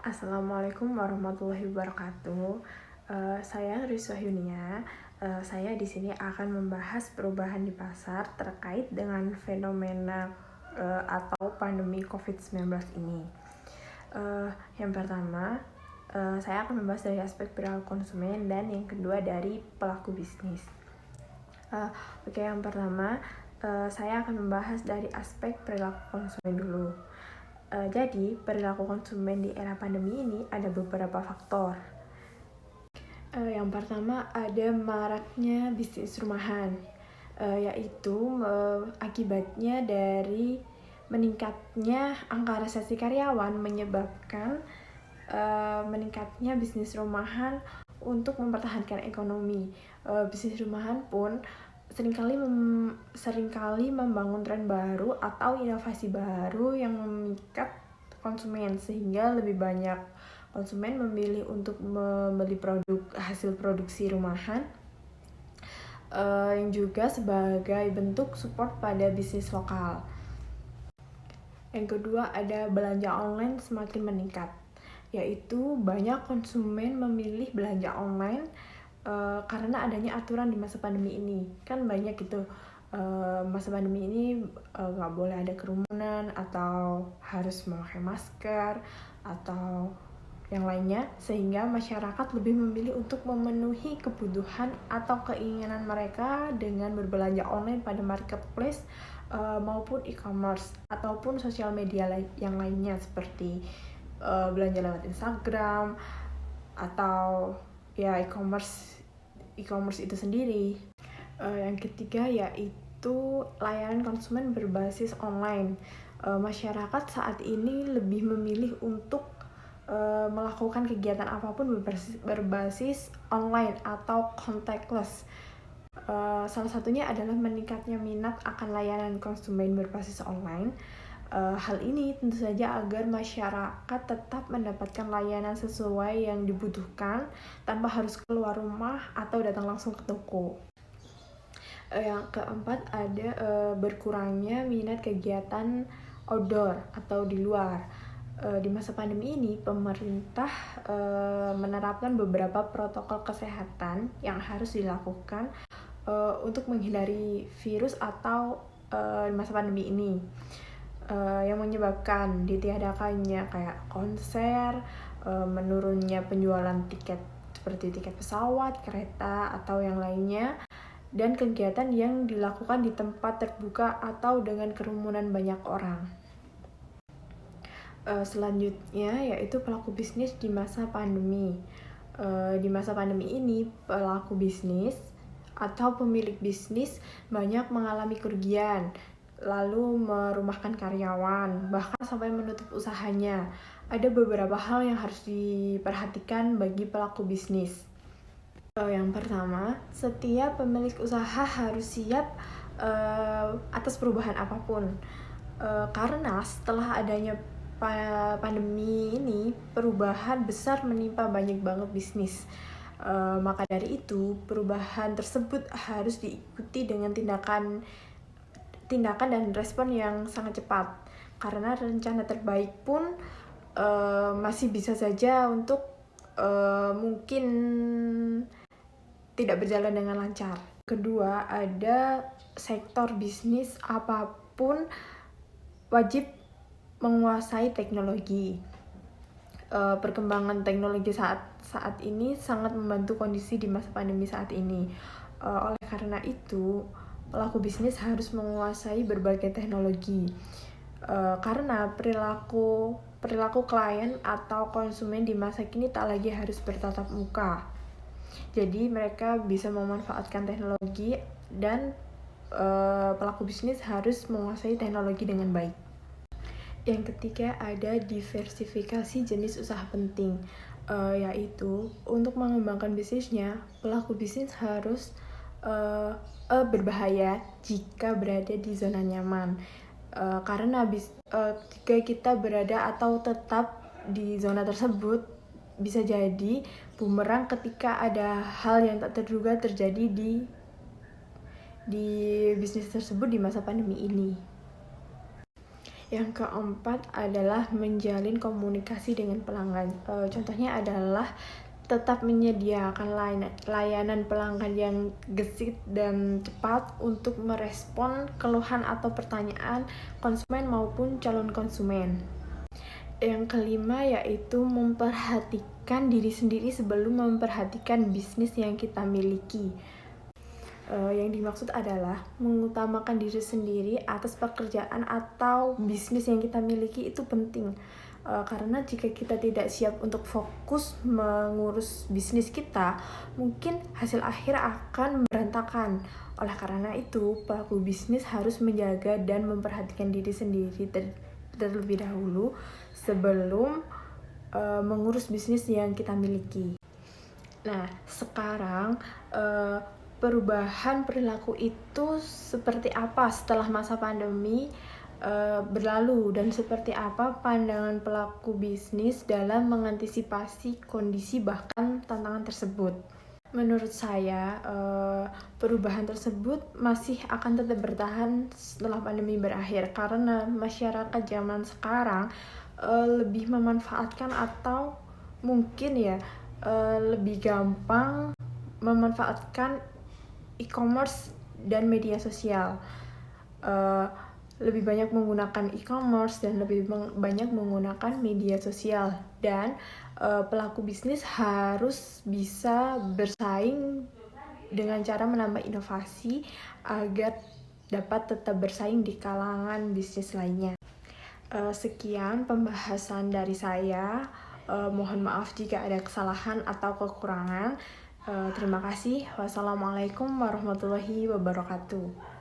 Assalamualaikum warahmatullahi wabarakatuh. Saya Rizwa Yunia. Saya di sini akan membahas perubahan di pasar terkait dengan fenomena atau pandemi COVID-19 ini. Yang pertama, saya akan membahas dari aspek perilaku konsumen dan yang kedua dari pelaku bisnis. Yang pertama, saya akan membahas dari aspek perilaku konsumen dulu. Jadi, perilaku konsumen di era pandemi ini ada beberapa faktor. Yang pertama ada maraknya bisnis rumahan, yaitu akibatnya dari meningkatnya angka resesi karyawan menyebabkan meningkatnya bisnis rumahan untuk mempertahankan ekonomi. Bisnis rumahan pun seringkali membangun tren baru atau inovasi baru yang memikat konsumen, sehingga lebih banyak konsumen memilih untuk membeli hasil produksi rumahan, yang juga sebagai bentuk support pada bisnis lokal. Yang kedua ada belanja online semakin meningkat, yaitu banyak konsumen memilih belanja online karena adanya aturan di masa pandemi ini. Kan banyak gitu, masa pandemi ini nggak boleh ada kerumunan atau harus memakai masker atau yang lainnya, sehingga masyarakat lebih memilih untuk memenuhi kebutuhan atau keinginan mereka dengan berbelanja online pada marketplace maupun e-commerce ataupun sosial media yang lainnya seperti belanja lewat Instagram atau ya e-commerce itu sendiri. Yang ketiga yaitu layanan konsumen berbasis online. Masyarakat saat ini lebih memilih untuk melakukan kegiatan apapun berbasis online atau contactless. Salah satunya adalah meningkatnya minat akan layanan konsumen berbasis online. Hal ini tentu saja agar masyarakat tetap mendapatkan layanan sesuai yang dibutuhkan tanpa harus keluar rumah atau datang langsung ke toko. Yang keempat ada berkurangnya minat kegiatan outdoor atau di luar. Di masa pandemi ini, pemerintah menerapkan beberapa protokol kesehatan yang harus dilakukan untuk menghindari virus atau masa pandemi ini, yang menyebabkan ditiadakannya kayak konser, menurunnya penjualan tiket seperti tiket pesawat, kereta, atau yang lainnya, dan kegiatan yang dilakukan di tempat terbuka atau dengan kerumunan banyak orang. Selanjutnya yaitu pelaku bisnis di masa pandemi. Di masa pandemi ini, pelaku bisnis atau pemilik bisnis banyak mengalami kerugian, lalu merumahkan karyawan, bahkan sampai menutup usahanya. Ada beberapa hal yang harus diperhatikan bagi pelaku bisnis. Yang pertama, setiap pemilik usaha harus siap atas perubahan apapun, karena setelah adanya pandemi ini, perubahan besar menimpa banyak banget bisnis. Maka dari itu, perubahan tersebut harus diikuti dengan tindakan dan respon yang sangat cepat, karena rencana terbaik pun masih bisa saja untuk mungkin tidak berjalan dengan lancar. Kedua, ada sektor bisnis apapun wajib menguasai teknologi. Perkembangan teknologi saat ini sangat membantu kondisi di masa pandemi saat ini. Oleh karena itu, pelaku bisnis harus menguasai berbagai teknologi, karena perilaku klien atau konsumen di masa kini tak lagi harus bertatap muka. Jadi mereka bisa memanfaatkan teknologi, dan pelaku bisnis harus menguasai teknologi dengan baik. Yang ketiga ada diversifikasi jenis usaha penting, yaitu untuk mengembangkan bisnisnya, pelaku bisnis harus berbahaya jika berada di zona nyaman, karena jika kita berada atau tetap di zona tersebut bisa jadi bumerang ketika ada hal yang tak terduga terjadi di bisnis tersebut di masa pandemi ini. Yang keempat adalah menjalin komunikasi dengan pelanggan. Contohnya adalah tetap menyediakan layanan pelanggan yang gesit dan cepat untuk merespon keluhan atau pertanyaan konsumen maupun calon konsumen. Yang kelima yaitu memperhatikan diri sendiri sebelum memperhatikan bisnis yang kita miliki. Yang dimaksud adalah mengutamakan diri sendiri atas pekerjaan atau bisnis yang kita miliki itu penting. Karena jika kita tidak siap untuk fokus mengurus bisnis kita, mungkin hasil akhir akan berantakan. Oleh karena itu, pelaku bisnis harus menjaga dan memperhatikan diri sendiri terlebih dahulu sebelum mengurus bisnis yang kita miliki. Nah, sekarang perubahan perilaku itu seperti apa setelah masa pandemi berlalu, dan seperti apa pandangan pelaku bisnis dalam mengantisipasi kondisi bahkan tantangan tersebut. Menurut saya, perubahan tersebut masih akan tetap bertahan setelah pandemi berakhir, karena masyarakat zaman sekarang lebih memanfaatkan atau mungkin ya lebih gampang memanfaatkan e-commerce dan media sosial. Lebih banyak menggunakan e-commerce dan lebih banyak menggunakan media sosial, dan pelaku bisnis harus bisa bersaing dengan cara menambah inovasi agar dapat tetap bersaing di kalangan bisnis lainnya. Sekian pembahasan dari saya. Mohon maaf jika ada kesalahan atau kekurangan. Terima kasih. Wassalamualaikum warahmatullahi wabarakatuh.